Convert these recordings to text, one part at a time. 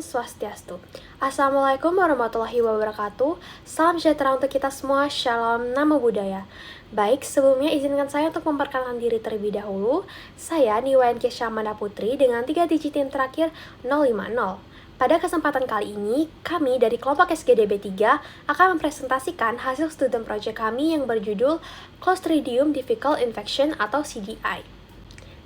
Swastiastu. Assalamualaikum warahmatullahi wabarakatuh. Salam sejahtera untuk kita semua. Shalom, Namo Buddhaya. Baik, sebelumnya izinkan saya untuk memperkenalkan diri terlebih dahulu. Saya Niwayan Syamana Putri dengan 3 digit yang terakhir 050. Pada kesempatan kali ini, kami dari kelompok SGDB 3 akan mempresentasikan hasil student project kami yang berjudul Clostridium difficile infection atau CDI.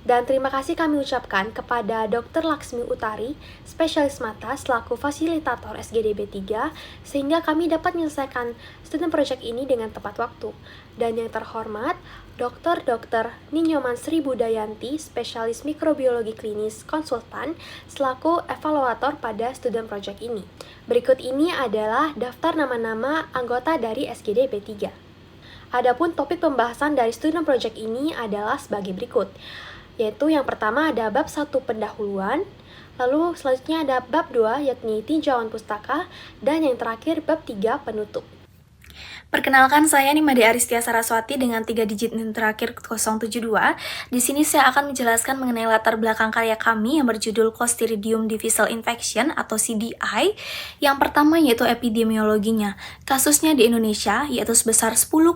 Dan terima kasih kami ucapkan kepada Dr. Laksmi Utari, spesialis mata selaku fasilitator SGDB 3, sehingga kami dapat menyelesaikan student project ini dengan tepat waktu. Dan yang terhormat, Dr. Ninyoman Sri Budayanti, spesialis mikrobiologi klinis konsultan, selaku evaluator pada student project ini. Berikut ini adalah daftar nama-nama anggota dari SGDB 3. Adapun topik pembahasan dari student project ini adalah sebagai berikut, yaitu yang pertama ada bab 1 pendahuluan, lalu selanjutnya ada bab 2 yakni tinjauan pustaka, dan yang terakhir bab 3 penutup. Perkenalkan, saya Nimade Aristia Saraswati dengan 3 digit NIM terakhir 072. Di sini saya akan menjelaskan mengenai latar belakang karya kami yang berjudul Clostridium difficile infection atau CDI. Yang pertama yaitu epidemiologinya. Kasusnya di Indonesia yaitu sebesar 10,7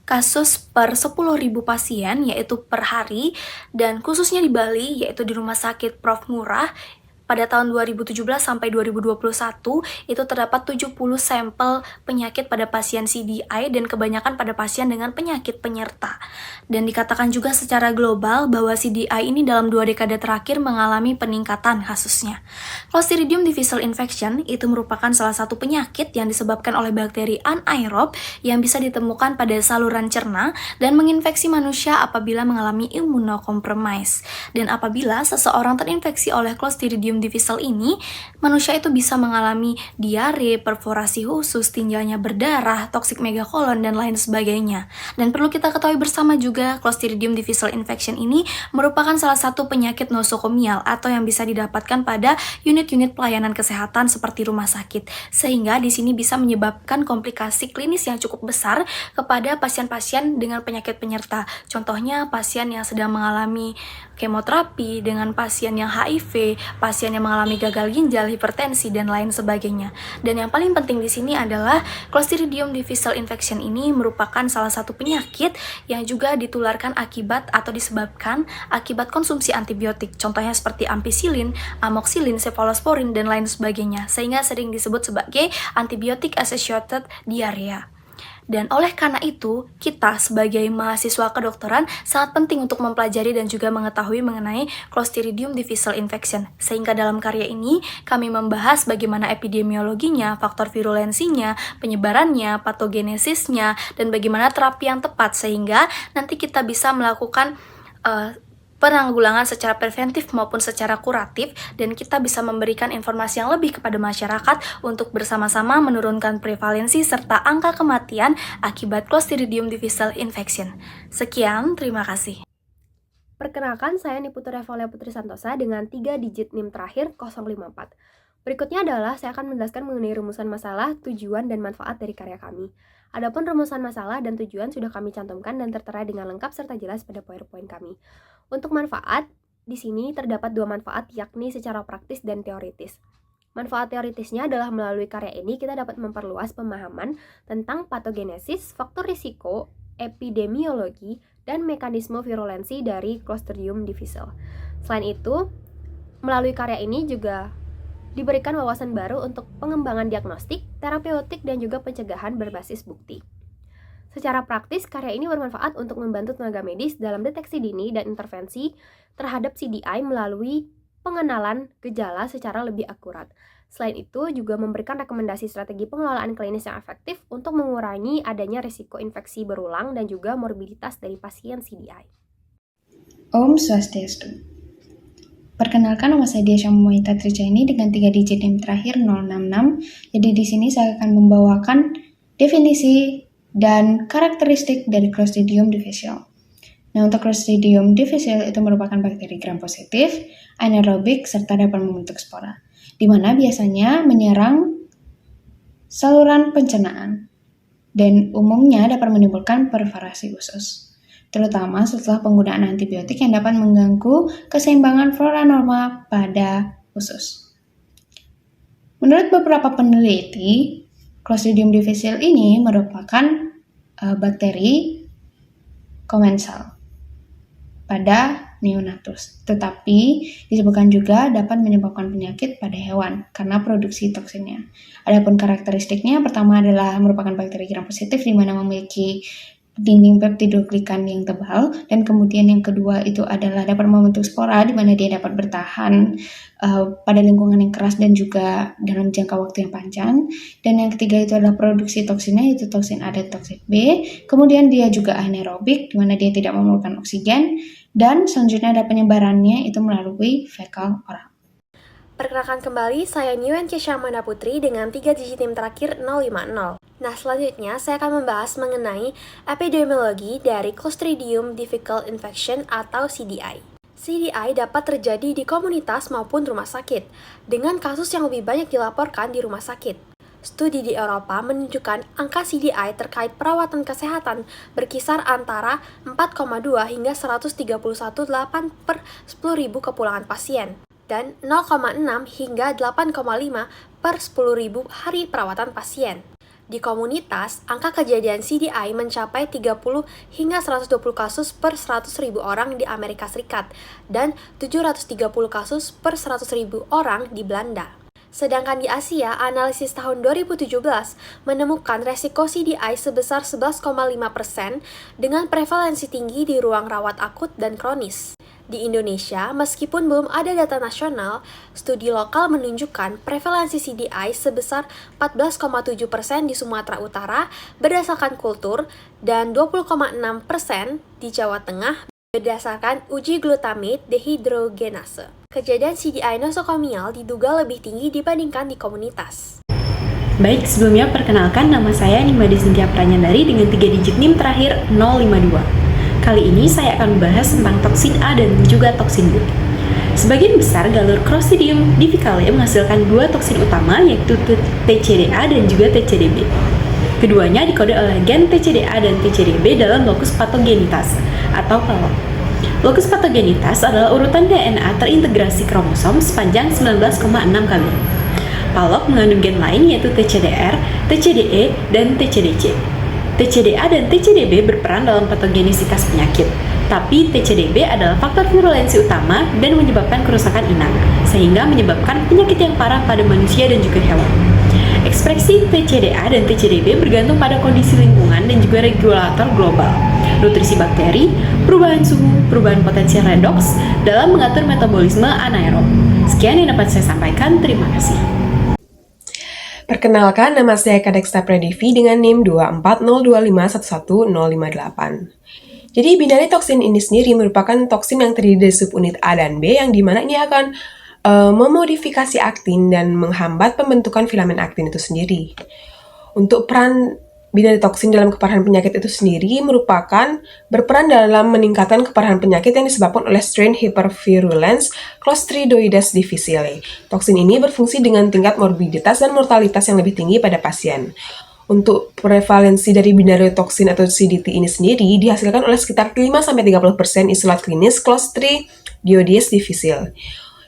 kasus per 10.000 pasien yaitu per hari, dan khususnya di Bali yaitu di Rumah Sakit Prof. Ngurah. Pada tahun 2017 sampai 2021 itu terdapat 70 sampel penyakit pada pasien CDI dan kebanyakan pada pasien dengan penyakit penyerta. Dan dikatakan juga secara global bahwa CDI ini dalam 2 dekade terakhir mengalami peningkatan kasusnya. Clostridium difficile infection itu merupakan salah satu penyakit yang disebabkan oleh bakteri anaerob yang bisa ditemukan pada saluran cerna dan menginfeksi manusia apabila mengalami immunocompromise. Dan apabila seseorang terinfeksi oleh Clostridium difficile ini, manusia itu bisa mengalami diare, perforasi khusus, tinjaunya berdarah, toksik megakolon, dan lain sebagainya. Dan perlu kita ketahui bersama juga, Clostridium difficile infection ini merupakan salah satu penyakit nosokomial atau yang bisa didapatkan pada unit-unit pelayanan kesehatan seperti rumah sakit, sehingga di sini bisa menyebabkan komplikasi klinis yang cukup besar kepada pasien-pasien dengan penyakit penyerta. Contohnya pasien yang sedang mengalami kemoterapi, dengan pasien yang HIV, pasien yang mengalami gagal ginjal, hipertensi, dan lain sebagainya. Dan yang paling penting di sini adalah Clostridium difficile infection ini merupakan salah satu penyakit yang juga ditularkan akibat atau disebabkan akibat konsumsi antibiotik. Contohnya seperti ampicillin, amoxicillin, cephalosporin, dan lain sebagainya. Sehingga sering disebut sebagai antibiotic associated diarrhea. Dan oleh karena itu, kita sebagai mahasiswa kedokteran sangat penting untuk mempelajari dan juga mengetahui mengenai Clostridium difficile infection. Sehingga dalam karya ini, kami membahas bagaimana epidemiologinya, faktor virulensinya, penyebarannya, patogenesisnya, dan bagaimana terapi yang tepat. Sehingga nanti kita bisa melakukan penanggulangan secara preventif maupun secara kuratif, dan kita bisa memberikan informasi yang lebih kepada masyarakat untuk bersama-sama menurunkan prevalensi serta angka kematian akibat Clostridium difficile infection. Sekian, terima kasih. Perkenalkan, saya Niputu Revolia Putri Santosa dengan 3 digit NIM terakhir 054. Berikutnya adalah saya akan menjelaskan mengenai rumusan masalah, tujuan, dan manfaat dari karya kami. Adapun rumusan masalah dan tujuan sudah kami cantumkan dan tertera dengan lengkap serta jelas pada PowerPoint kami. Untuk manfaat, di sini terdapat 2 manfaat, yakni secara praktis dan teoritis. Manfaat teoritisnya adalah melalui karya ini kita dapat memperluas pemahaman tentang patogenesis, faktor risiko, epidemiologi, dan mekanisme virulensi dari Clostridium difficile. Selain itu, melalui karya ini juga diberikan wawasan baru untuk pengembangan diagnostik, terapeutik, dan juga pencegahan berbasis bukti. Secara praktis, karya ini bermanfaat untuk membantu tenaga medis dalam deteksi dini dan intervensi terhadap CDI melalui pengenalan gejala secara lebih akurat. Selain itu, juga memberikan rekomendasi strategi pengelolaan klinis yang efektif untuk mengurangi adanya risiko infeksi berulang dan juga morbiditas dari pasien CDI. Om Swastiastu. Perkenalkan, nama saya Dia Syamuita Trijaini dengan 3 digit NIM terakhir 066. Jadi di sini saya akan membawakan definisi dan karakteristik dari Clostridium difficile. Nah, untuk Clostridium difficile itu merupakan bakteri gram positif, anaerobik, serta dapat membentuk spora, di mana biasanya menyerang saluran pencernaan dan umumnya dapat menimbulkan perforasi usus, terutama setelah penggunaan antibiotik yang dapat mengganggu keseimbangan flora normal pada usus. Menurut beberapa peneliti, Clostridium difficile ini merupakan bakteri komensal pada neonatus, tetapi disebutkan juga dapat menyebabkan penyakit pada hewan karena produksi toksinnya. Adapun karakteristiknya, pertama adalah merupakan bakteri gram positif di mana memiliki dinding peptidoglikan yang tebal, dan kemudian yang kedua itu adalah dapat membentuk spora di mana dia dapat bertahan pada lingkungan yang keras dan juga dalam jangka waktu yang panjang. Dan yang ketiga itu adalah produksi toksinnya, yaitu toksin A dan toksin B. Kemudian dia juga anaerobik di mana dia tidak memerlukan oksigen, dan selanjutnya ada penyebarannya itu melalui fekal oral. Perkenalkan kembali, saya Niwen Keshamana Putri dengan 3 digit NIM terakhir 050. Nah, selanjutnya saya akan membahas mengenai epidemiologi dari Clostridium difficile infection atau CDI. CDI dapat terjadi di komunitas maupun rumah sakit, dengan kasus yang lebih banyak dilaporkan di rumah sakit. Studi di Eropa menunjukkan angka CDI terkait perawatan kesehatan berkisar antara 4,2 hingga 131,8 per 10.000 kepulangan pasien, dan 0,6 hingga 8,5 per 10.000 hari perawatan pasien. Di komunitas, angka kejadian CDI mencapai 30 hingga 120 kasus per 100.000 orang di Amerika Serikat dan 730 kasus per 100.000 orang di Belanda. Sedangkan di Asia, analisis tahun 2017 menemukan resiko CDI sebesar 11,5% dengan prevalensi tinggi di ruang rawat akut dan kronis. Di Indonesia, meskipun belum ada data nasional, studi lokal menunjukkan prevalensi CDI sebesar 14,7% di Sumatera Utara berdasarkan kultur dan 20,6% di Jawa Tengah berdasarkan uji glutamate dehidrogenase. Kejadian CDI nosokomial diduga lebih tinggi dibandingkan di komunitas. Baik, sebelumnya perkenalkan nama saya Nimade Cynthia Pranyandari dengan 3 digit NIM terakhir 052. Kali ini saya akan membahas tentang toksin A dan juga toksin B. Sebagian besar galur Clostridium difficile menghasilkan 2 toksin utama, yaitu TCDA dan juga TCDB. Keduanya dikode oleh gen TCDA dan TCDB dalam lokus patogenitas atau PALOK. Lokus patogenitas adalah urutan DNA terintegrasi kromosom sepanjang 19,6 kali. PALOK mengandung gen lain yaitu TCDR, TCDE, dan TCDC. TCDA dan TCDB berperan dalam patogenisitas penyakit, tapi TCDB adalah faktor virulensi utama dan menyebabkan kerusakan inang, sehingga menyebabkan penyakit yang parah pada manusia dan juga hewan. Ekspresi TCDA dan TCDB bergantung pada kondisi lingkungan dan juga regulator global, nutrisi bakteri, perubahan suhu, perubahan potensial redoks dalam mengatur metabolisme anaerob. Sekian yang dapat saya sampaikan, terima kasih. Perkenalkan, nama saya Kadexta Pradivi dengan NIM 24025111058. Jadi, binari toksin ini sendiri merupakan toksin yang terdiri dari subunit A dan B, yang dimana ini akan memodifikasi aktin dan menghambat pembentukan filamen aktin itu sendiri. Untuk peran binari toksin dalam keparahan penyakit itu sendiri berperan dalam meningkatkan keparahan penyakit yang disebabkan oleh strain hypervirulence Clostridioides difficile. Toksin ini berfungsi dengan tingkat morbiditas dan mortalitas yang lebih tinggi pada pasien. Untuk prevalensi dari binari toksin atau CDT ini sendiri dihasilkan oleh sekitar 5-30% isolat klinis Clostridioides difficile.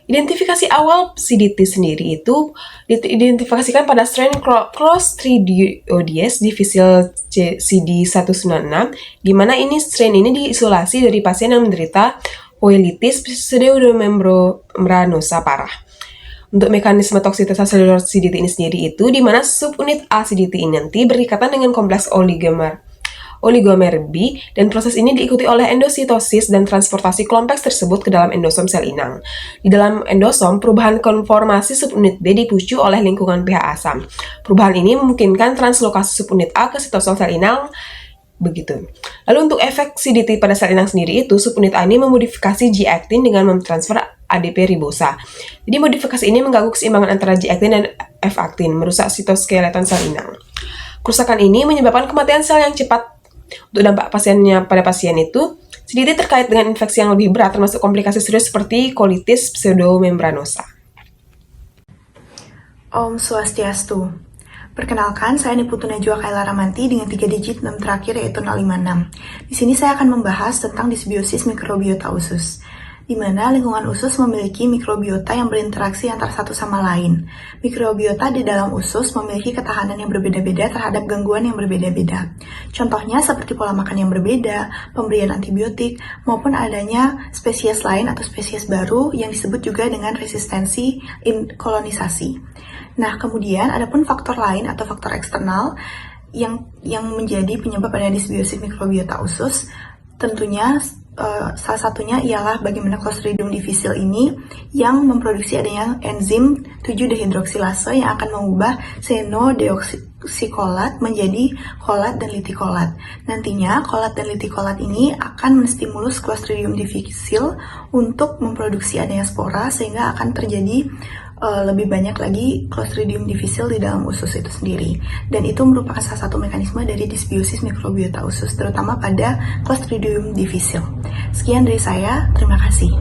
Identifikasi awal CDT sendiri itu diidentifikasikan pada strain Clostridioides difficile CD196, di mana strain ini diisolasi dari pasien yang menderita poelitis pseudomembranosa parah. Untuk mekanisme toksisitas seluler CDT ini sendiri itu, di mana subunit A CDT ini nanti berikatan dengan kompleks oligomer B, dan proses ini diikuti oleh endositosis dan transportasi kompleks tersebut ke dalam endosom sel inang. Di dalam endosom, perubahan konformasi subunit B dipicu oleh lingkungan pH asam. Perubahan ini memungkinkan translokasi subunit A ke sitosol sel inang. Begitu. Lalu untuk efek CDT pada sel inang sendiri itu, subunit A ini memodifikasi G-actin dengan mentransfer ADP ribosa. Jadi modifikasi ini mengganggu keseimbangan antara G-actin dan F-actin, merusak sitoskeleton sel inang. Kerusakan ini menyebabkan kematian sel yang cepat. Untuk dampak pada pasien itu, CDT terkait dengan infeksi yang lebih berat termasuk komplikasi serius seperti colitis pseudomembranosa. Om Swastiastu. Perkenalkan, saya Niputu Najwa Kaila Ramanti dengan 3 digit 6 terakhir yaitu 056. Di sini saya akan membahas tentang disbiosis mikrobiota usus. di mana lingkungan usus memiliki mikrobiota yang berinteraksi antara satu sama lain. Mikrobiota di dalam usus memiliki ketahanan yang berbeda-beda terhadap gangguan yang berbeda-beda. Contohnya seperti pola makan yang berbeda, pemberian antibiotik, maupun adanya spesies lain atau spesies baru yang disebut juga dengan resistensi kolonisasi. Nah, kemudian adapun faktor lain atau faktor eksternal yang menjadi penyebab adanya disbiosis mikrobiota usus, tentunya salah satunya ialah bagaimana Clostridium difficile ini yang memproduksi adanya enzim 7-dehidroksilase yang akan mengubah cyanodeoksikolat menjadi kolat dan litikolat. Nantinya kolat dan litikolat ini akan menstimulus Clostridium difficile untuk memproduksi adanya spora sehingga akan terjadi lebih banyak lagi Clostridium difficile di dalam usus itu sendiri. Dan itu merupakan salah satu mekanisme dari disbiosis mikrobiota usus, terutama pada Clostridium difficile. Sekian dari saya, terima kasih.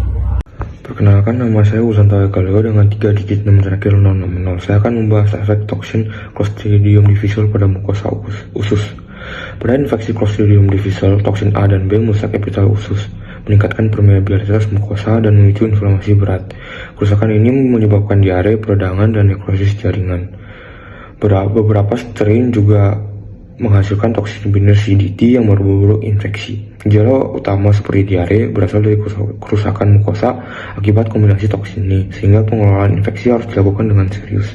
Perkenalkan, nama saya Uzanta Ekaleo dengan 3 digit 6 terakhir 060. Saya akan membahas efek toksin Clostridium difficile pada mukosa usus. Pada infeksi Clostridium difficile, toksin A dan B merusak epitel usus, meningkatkan permeabilitas mukosa dan memicu inflamasi berat. Kerusakan ini menyebabkan diare, peradangan, dan nekrosis jaringan. Beberapa strain juga menghasilkan toksin binder CDT yang berburuk infeksi. Gejala utama seperti diare berasal dari kerusakan mukosa akibat kombinasi toksin ini, sehingga pengelolaan infeksi harus dilakukan dengan serius.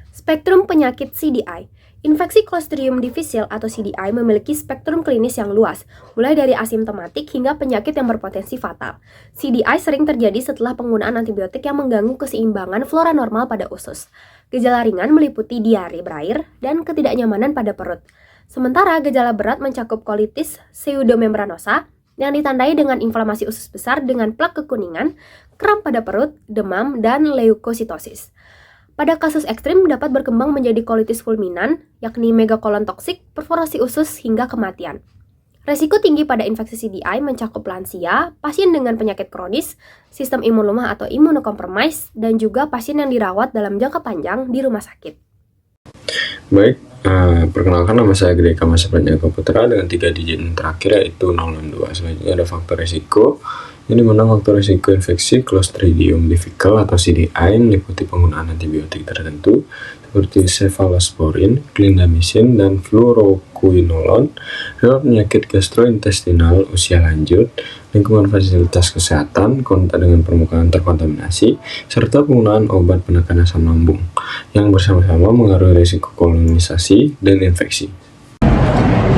Spektrum penyakit CDI. Infeksi Clostridium difficile atau CDI memiliki spektrum klinis yang luas, mulai dari asimptomatik hingga penyakit yang berpotensi fatal. CDI sering terjadi setelah penggunaan antibiotik yang mengganggu keseimbangan flora normal pada usus. Gejala ringan meliputi diare berair dan ketidaknyamanan pada perut. Sementara gejala berat mencakup kolitis pseudomembranosa yang ditandai dengan inflamasi usus besar dengan plak kekuningan, kram pada perut, demam, dan leukositosis. Pada kasus ekstrim dapat berkembang menjadi kolitis fulminan, yakni megakolon toksik, perforasi usus, hingga kematian. Resiko tinggi pada infeksi CDI mencakup lansia, pasien dengan penyakit kronis, sistem imun lemah atau imunokompromis, dan juga pasien yang dirawat dalam jangka panjang di rumah sakit. Baik, perkenalkan nama saya Gede Kamasa Pranjaga Putra dengan 3 digit terakhir yaitu 062. Selanjutnya ada faktor resiko. Ini dimana faktor risiko infeksi Clostridium difficile atau CDI meliputi penggunaan antibiotik tertentu seperti cephalosporin, clindamycin, dan fluoroquinolone, riwayat penyakit gastrointestinal usia lanjut, lingkungan fasilitas kesehatan, kontak dengan permukaan terkontaminasi, serta penggunaan obat penekan asam lambung yang bersama-sama mengaruhi risiko kolonisasi dan infeksi.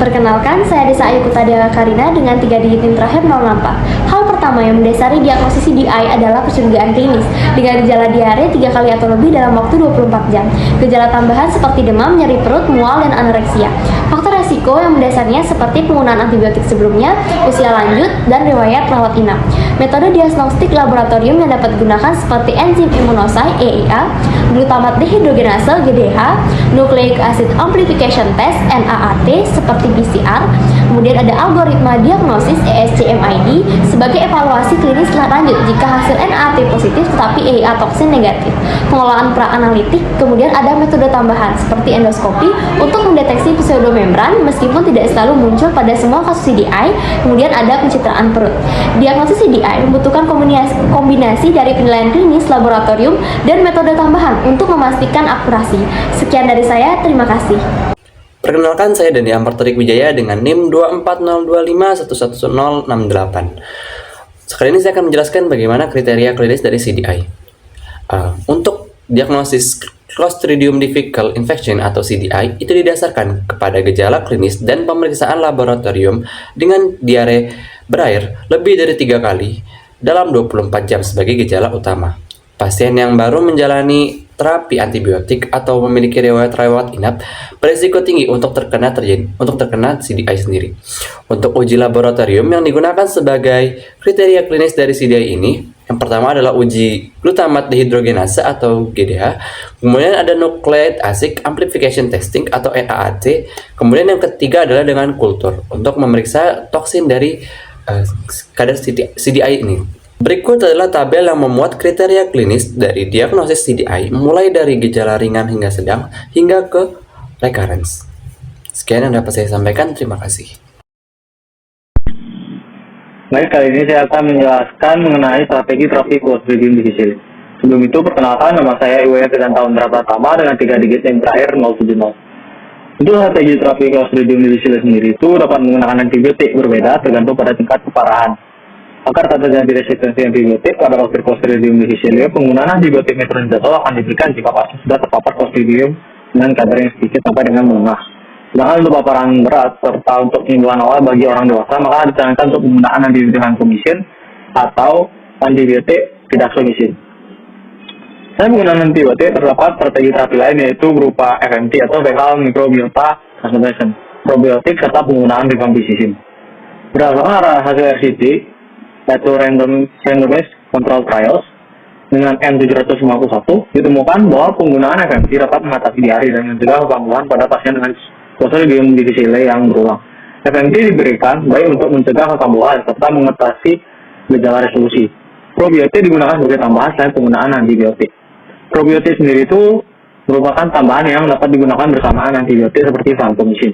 Perkenalkan, saya Desa Ayu Kutadewa Karina dengan 3 digit NIM terakhir 064. Hal pertama yang mendasari diagnosis CDI adalah kecurigaan klinis dengan gejala diare 3 kali atau lebih dalam waktu 24 jam. Gejala tambahan seperti demam, nyeri perut, mual, dan anoreksia. Faktor resiko yang mendasarnya seperti penggunaan antibiotik sebelumnya, usia lanjut, dan riwayat rawat inap. Metode diagnostik laboratorium yang dapat digunakan seperti enzim imunosai EIA, glutamat dehidrogenase GDH, nucleic acid amplification test NAAT seperti PCR, kemudian ada algoritma diagnosis ESCMID sebagai evaluasi klinis lanjut jika hasil NAAT positif tetapi EIA toksin negatif, pengelolaan pra-analitik, kemudian ada metode tambahan seperti endoskopi untuk mendeteksi pseudomembran meskipun tidak selalu muncul pada semua kasus CDI, kemudian ada pencitraan perut. Diagnosis CDI membutuhkan kombinasi dari penilaian klinis, laboratorium, dan metode tambahan untuk memastikan akurasi. Sekian dari saya, terima kasih. Perkenalkan, saya Dani Ampartorik Wijaya dengan NIM 24025111068. Sekarang ini saya akan menjelaskan bagaimana kriteria klinis dari CDI. Untuk diagnosis Clostridium difficile infection atau CDI itu didasarkan kepada gejala klinis dan pemeriksaan laboratorium dengan diare berair lebih dari 3 kali dalam 24 jam sebagai gejala utama. Pasien yang baru menjalani terapi antibiotik atau memiliki riwayat inap berisiko tinggi untuk terkena CDI sendiri. Untuk uji laboratorium yang digunakan sebagai kriteria klinis dari CDI ini, yang pertama adalah uji glutamat dehidrogenase atau GDH, kemudian ada nucleic acid amplification testing atau NAAT, kemudian yang ketiga adalah dengan kultur untuk memeriksa toksin dari kadar CDI ini. Berikut adalah tabel yang memuat kriteria klinis dari diagnosis CDI mulai dari gejala ringan hingga sedang hingga ke recurrence. Sekian yang dapat saya sampaikan, terima kasih. Baik, kali ini saya akan menjelaskan mengenai strategi traffic Clostridium difficile. Sebelum itu, perkenalkan nama saya IWF dan tahun Pratama dengan 3 digit yang terakhir 070. Untuk strategi traffic Clostridium difficile sendiri itu dapat menggunakan antibiotik berbeda tergantung pada tingkat keparahan. Agar tak terjadi resistensi antibiotik pada Clostridium difficile, penggunaan antibiotik metronidazol akan diberikan jika pasien sudah terpapar Clostridium dengan kadar yang sedikit sampai dengan menengah. Sedangkan untuk paparan berat serta untuk penyembuhan awal bagi orang dewasa, maka disarankan untuk penggunaan antibiotik vancomycin atau antibiotik fidaxomicin. Selain penggunaan antibiotik, terdapat strategi terapi lain yaitu berupa FMT atau fecal microbiota transformation, probiotik serta penggunaan rifampicin. Berdasarkan hasil RCT, yaitu randomized control trials, dengan N751 ditemukan bahwa penggunaan FMT dapat mengatasi diare dan mencegah gangguan pada pasien dengan Clostridium difficile yang berulang. FMT diberikan baik untuk mencegah kekambuhan serta mengatasi gejala resolusi. Probiotik digunakan sebagai tambahan selain penggunaan antibiotik. Probiotik sendiri itu merupakan tambahan yang dapat digunakan bersamaan antibiotik seperti vancomycin.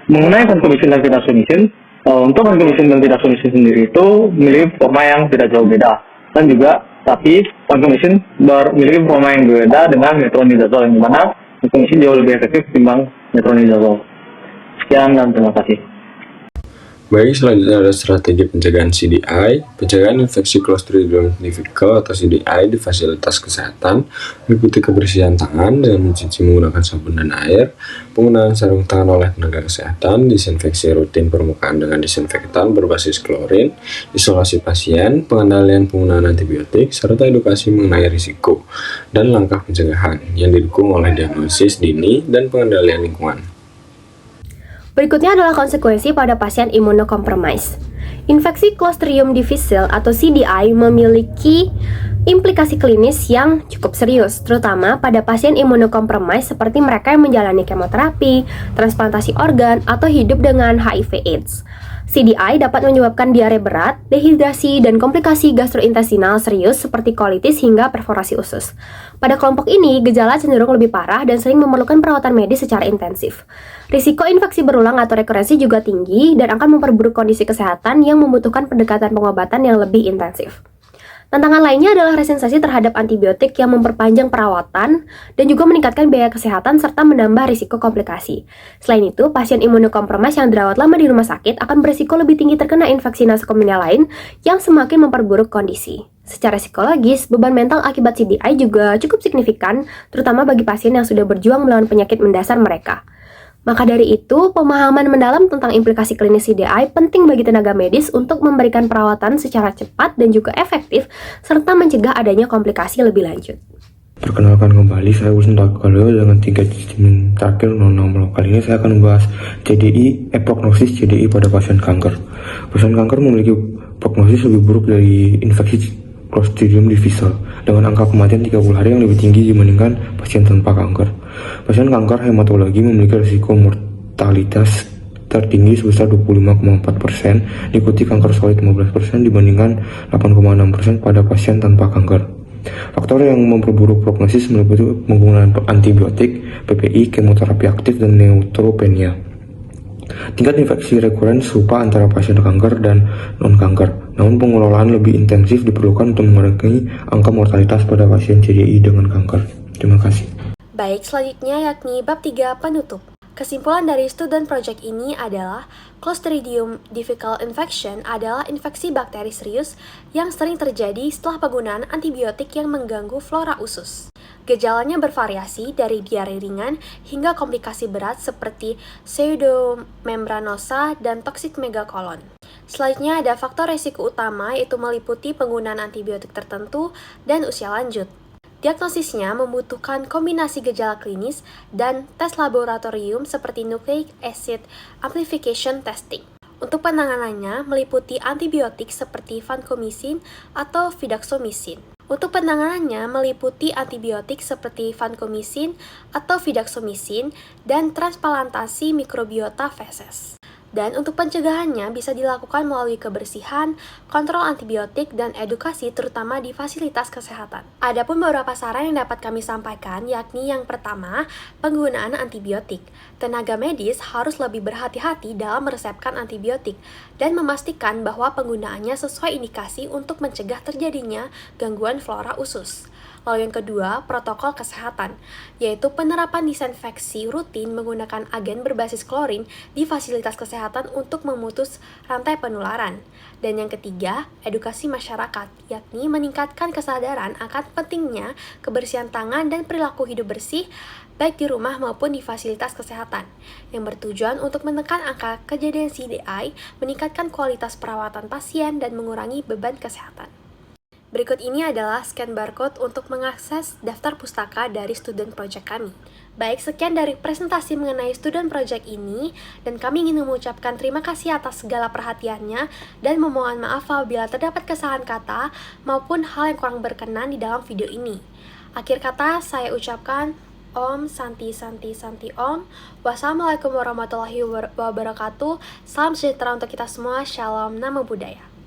Mengenai vancomycin dan fidaxomicin, untuk vancomycin dan fidaxomicin sendiri itu memiliki forma yang tidak jauh beda. Dan juga, tapi vancomycin memiliki forma yang berbeda dengan metronidazol, yang dimana vancomycin jauh lebih efektif ketimbang metronidazol. Sekian dan terima kasih. Baik, selanjutnya ada strategi pencegahan CDI. Pencegahan infeksi Clostridium difficile atau CDI di fasilitas kesehatan meliputi kebersihan tangan dengan mencuci menggunakan sabun dan air, penggunaan sarung tangan oleh tenaga kesehatan, disinfeksi rutin permukaan dengan disinfektan berbasis klorin, isolasi pasien, pengendalian penggunaan antibiotik, serta edukasi mengenai risiko dan langkah pencegahan yang didukung oleh diagnosis dini dan pengendalian lingkungan. Berikutnya adalah konsekuensi pada pasien imunokompromis. Infeksi Clostridium difficile atau CDI memiliki implikasi klinis yang cukup serius, terutama pada pasien imunokompromis seperti mereka yang menjalani kemoterapi, transplantasi organ, atau hidup dengan HIV/AIDS. CDI dapat menyebabkan diare berat, dehidrasi, dan komplikasi gastrointestinal serius seperti kolitis hingga perforasi usus. Pada kelompok ini, gejala cenderung lebih parah dan sering memerlukan perawatan medis secara intensif. Risiko infeksi berulang atau rekurensi juga tinggi dan akan memperburuk kondisi kesehatan yang membutuhkan pendekatan pengobatan yang lebih intensif. Tantangan lainnya adalah resistensi terhadap antibiotik yang memperpanjang perawatan dan juga meningkatkan biaya kesehatan serta menambah risiko komplikasi. Selain itu, pasien imunokompromis yang dirawat lama di rumah sakit akan berisiko lebih tinggi terkena infeksi nosokomial lain yang semakin memperburuk kondisi. Secara psikologis, beban mental akibat CDI juga cukup signifikan, terutama bagi pasien yang sudah berjuang melawan penyakit mendasar mereka. Maka dari itu, pemahaman mendalam tentang implikasi klinis CDI penting bagi tenaga medis untuk memberikan perawatan secara cepat dan juga efektif, serta mencegah adanya komplikasi lebih lanjut. Perkenalkan kembali, saya Wilson Tagaleo dengan 3 digit terakhir 060. Kali ini saya akan membahas CDI, prognosis CDI pada pasien kanker. Pasien kanker memiliki prognosis lebih buruk dari infeksi Clostridium difficile dengan angka kematian 30 hari yang lebih tinggi dibandingkan pasien tanpa kanker. Pasien kanker hematologi memiliki risiko mortalitas tertinggi sebesar 25,4%, diikuti kanker solid 15% dibandingkan 8,6% pada pasien tanpa kanker. Faktor yang memperburuk prognosis meliputi penggunaan antibiotik, PPI, kemoterapi aktif, dan neutropenia. Tingkat infeksi rekuren serupa antara pasien kanker dan non-kanker, namun pengelolaan lebih intensif diperlukan untuk mengurangi angka mortalitas pada pasien CDI dengan kanker. Terima kasih. Baik, selanjutnya yakni bab 3 penutup. Kesimpulan dari student project ini adalah Clostridium difficile infection adalah infeksi bakteri serius yang sering terjadi setelah penggunaan antibiotik yang mengganggu flora usus. Gejalanya bervariasi dari diare ringan hingga komplikasi berat seperti pseudomembranosa dan toksik megakolon. Selanjutnya ada faktor resiko utama yaitu meliputi penggunaan antibiotik tertentu dan usia lanjut. Diagnosisnya membutuhkan kombinasi gejala klinis dan tes laboratorium seperti nucleic acid amplification testing. Untuk penanganannya meliputi antibiotik seperti vancomycin atau fidaxomicin. Untuk penanganannya meliputi antibiotik seperti vancomycin atau fidaxomicin dan transplantasi mikrobiota feses. Dan untuk pencegahannya bisa dilakukan melalui kebersihan, kontrol antibiotik, dan edukasi terutama di fasilitas kesehatan. Adapun beberapa saran yang dapat kami sampaikan yakni yang pertama, penggunaan antibiotik. Tenaga medis harus lebih berhati-hati dalam meresepkan antibiotik dan memastikan bahwa penggunaannya sesuai indikasi untuk mencegah terjadinya gangguan flora usus. Lalu yang kedua, protokol kesehatan, yaitu penerapan disinfeksi rutin menggunakan agen berbasis klorin di fasilitas kesehatan untuk memutus rantai penularan. Dan yang ketiga, edukasi masyarakat, yakni meningkatkan kesadaran akan pentingnya kebersihan tangan dan perilaku hidup bersih baik di rumah maupun di fasilitas kesehatan, yang bertujuan untuk menekan angka kejadian CDI, meningkatkan kualitas perawatan pasien, dan mengurangi beban kesehatan. Berikut ini adalah scan barcode untuk mengakses daftar pustaka dari student project kami. Baik, sekian dari presentasi mengenai student project ini, dan kami ingin mengucapkan terima kasih atas segala perhatiannya dan memohon maaf apabila terdapat kesalahan kata maupun hal yang kurang berkenan di dalam video ini. Akhir kata, saya ucapkan Om Santi Santi Santi Om. Wassalamualaikum warahmatullahi wabarakatuh. Salam sejahtera untuk kita semua. Shalom, Namo Buddhaya.